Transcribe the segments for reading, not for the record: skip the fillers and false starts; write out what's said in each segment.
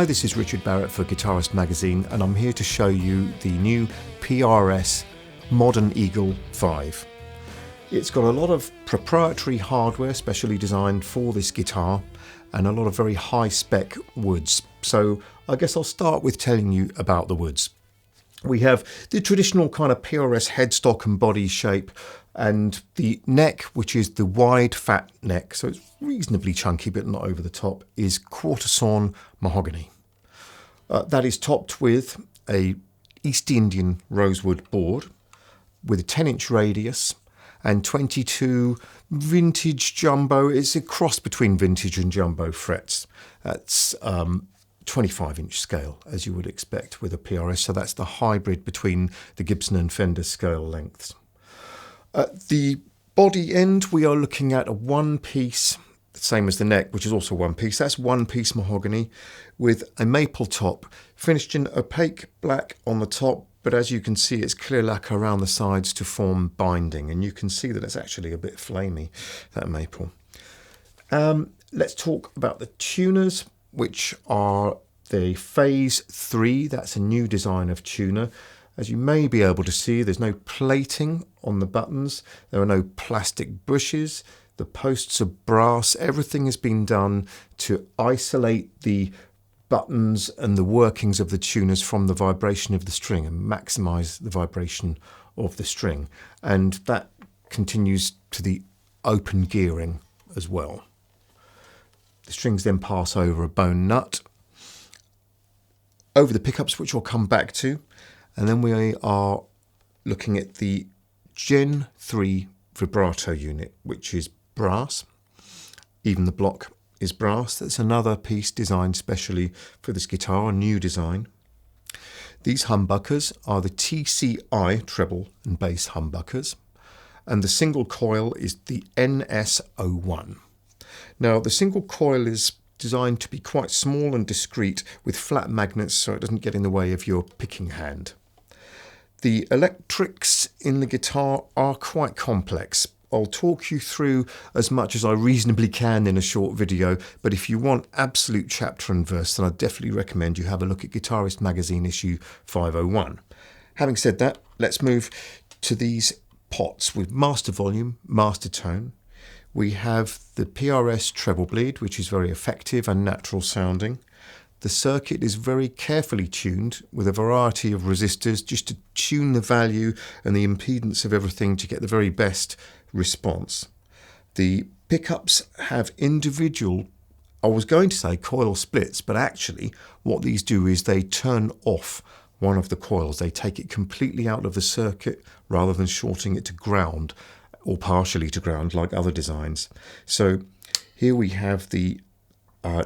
this is Richard Barrett for Guitarist magazine, and I'm here to show you the new PRS Modern Eagle 5. It's got a lot of proprietary hardware specially designed for this guitar and a lot of very high spec woods. So I guess I'll start with telling you about the woods. We have the traditional kind of PRS headstock and body shape, and the neck, which is the wide fat neck, so it's reasonably chunky but not over the top, is quarter sawn mahogany. That is topped with a East Indian rosewood board with a 10-inch radius and 22 vintage jumbo. It's a cross between vintage and jumbo frets. That's 25-inch scale, as you would expect with a PRS, so that's the hybrid between the Gibson and Fender scale lengths. At the body end, we are looking at a one-piece, same as the neck, which is also one piece. That's one-piece mahogany with a maple top, finished in opaque black on the top, but as you can see, it's clear lacquer around the sides to form binding, and you can see that it's actually a bit flamey, that maple. Let's talk about the tuners, which are the Phase 3. That's a new design of tuner. As you may be able to see, there's no plating on the buttons. There are no plastic bushes. The posts are brass. Everything has been done to isolate the buttons and the workings of the tuners from the vibration of the string and maximize the vibration of the string. And that continues to the open gearing as well. The strings then pass over a bone nut, over the pickups, which we'll come back to. And then we are looking at the Gen 3 vibrato unit, which is brass. Even the block is brass. That's another piece designed specially for this guitar, a new design. These humbuckers are the TCI treble and bass humbuckers, and the single coil is the NS01. Now, the single coil is designed to be quite small and discreet with flat magnets so it doesn't get in the way of your picking hand. The electrics in the guitar are quite complex. I'll talk you through as much as I reasonably can in a short video, but if you want absolute chapter and verse, then I definitely recommend you have a look at Guitarist magazine issue 501. Having said that, let's move to these pots with master volume, master tone. We have the PRS treble bleed, which is very effective and natural sounding. The circuit is very carefully tuned with a variety of resistors just to tune the value and the impedance of everything to get the very best response. The pickups have individual, I was going to say coil splits, but actually what these do is they turn off one of the coils. They take it completely out of the circuit rather than shorting it to ground or partially to ground like other designs. So here we have the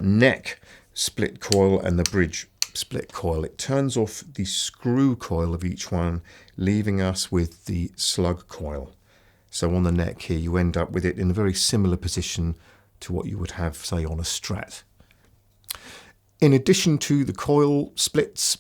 neck split coil and the bridge split coil. It turns off the screw coil of each one, leaving us with the slug coil. So on the neck here, you end up with it in a very similar position to what you would have, say, on a Strat. In addition to the coil splits,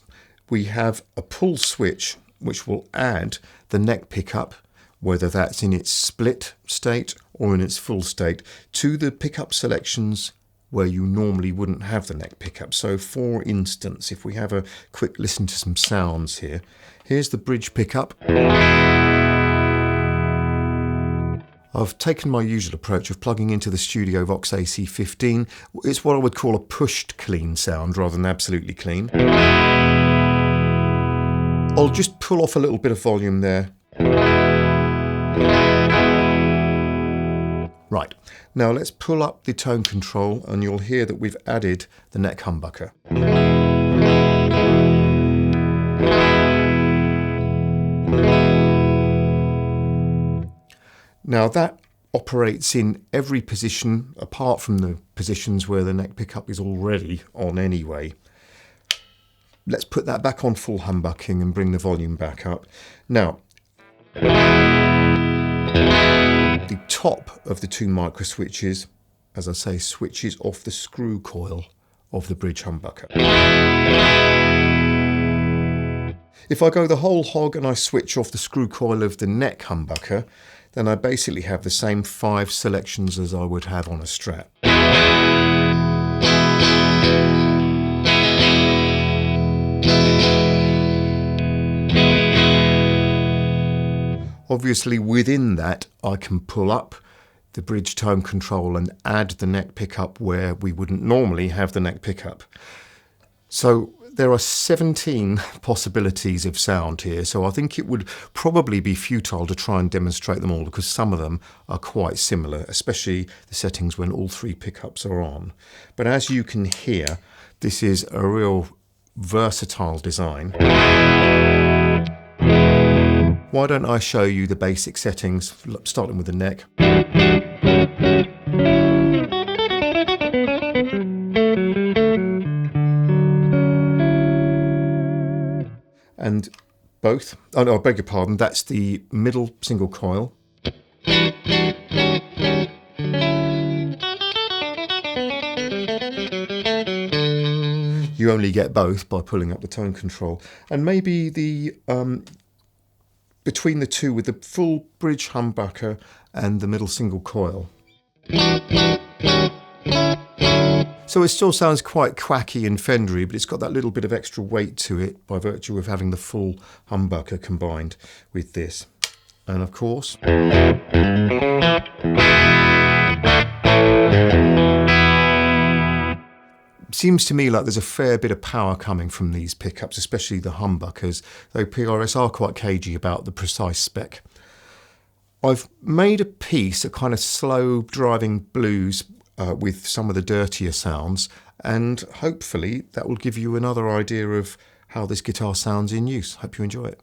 we have a pull switch, which will add the neck pickup, whether that's in its split state or in its full state, to the pickup selections where you normally wouldn't have the neck pickup. So for instance, if we have a quick listen to some sounds here, here's the bridge pickup. I've taken my usual approach of plugging into the Studio Vox AC15. It's what I would call a pushed clean sound rather than absolutely clean. I'll just pull off a little bit of volume there. Right, now let's pull up the tone control and you'll hear that we've added the neck humbucker. Now that operates in every position apart from the positions where the neck pickup is already on anyway. Let's put that back on full humbucking and bring the volume back up. Now, the top of the two micro switches, as I say, switches off the screw coil of the bridge humbucker. If I go the whole hog and I switch off the screw coil of the neck humbucker, then I basically have the same 5 selections as I would have on a Strat. Obviously within that I can pull up the bridge tone control and add the neck pickup where we wouldn't normally have the neck pickup. So there are 17 possibilities of sound here, so I think it would probably be futile to try and demonstrate them all because some of them are quite similar, especially the settings when all 3 pickups are on. But as you can hear, this is a real versatile design. Why don't I show you the basic settings, starting with the neck. And both, oh no, I beg your pardon, that's the middle single coil. You only get both by pulling up the tone control. And maybe the between the two with the full bridge humbucker and the middle single coil. So it still sounds quite quacky and fendery, but it's got that little bit of extra weight to it by virtue of having the full humbucker combined with this. And of course, seems to me like there's a fair bit of power coming from these pickups, especially the humbuckers, though PRS are quite cagey about the precise spec. I've made a piece, a kind of slow driving blues with some of the dirtier sounds, and hopefully that will give you another idea of how this guitar sounds in use. Hope you enjoy it.